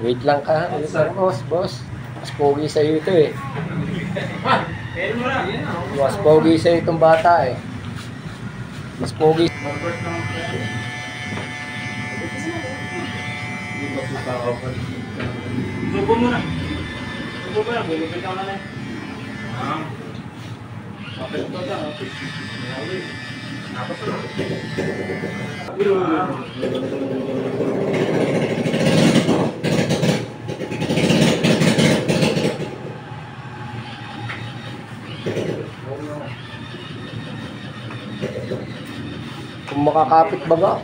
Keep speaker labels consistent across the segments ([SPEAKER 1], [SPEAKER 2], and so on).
[SPEAKER 1] Wait lang ka. Wait lang, boss. Mas pogi sa'yo ito eh. Mas pogi sa'yo itong bata eh. Mas pogi.
[SPEAKER 2] Subo muna. Subo muna. Gulupin ka na. Kapit ito dyan. Tapos na.
[SPEAKER 1] Kung makakapit baga.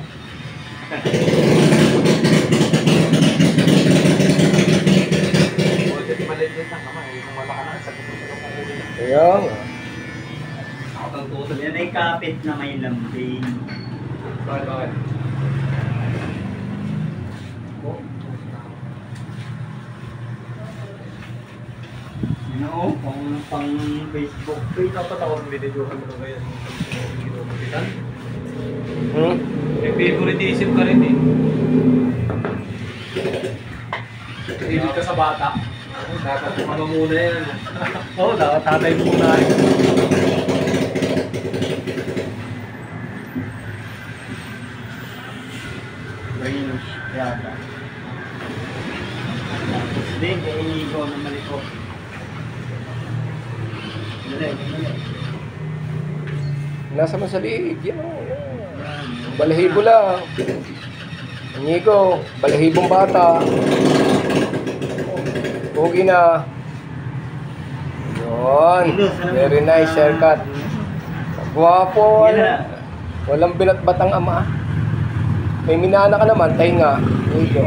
[SPEAKER 1] Ayan.
[SPEAKER 2] Yan ay kapit na may lambing. Bakit? No, pang Facebook. Wait, dapat ako nabidyohan mo na ngayon. May favoritism ka rin eh. Hilig ka sa bata. Dapat mama muna yan. Oo, dapat tatay muna yan. Range, yata. Hindi, kaya inigo na maliko.
[SPEAKER 1] Nasa mo sa liig. Yan o. Balahibo lang. Inigo. Balahibong bata. Pogi na. Yun. Very nice haircut. Guwapo. Walang binatbatang ama. May minana ka naman, tayo nga. Inigo.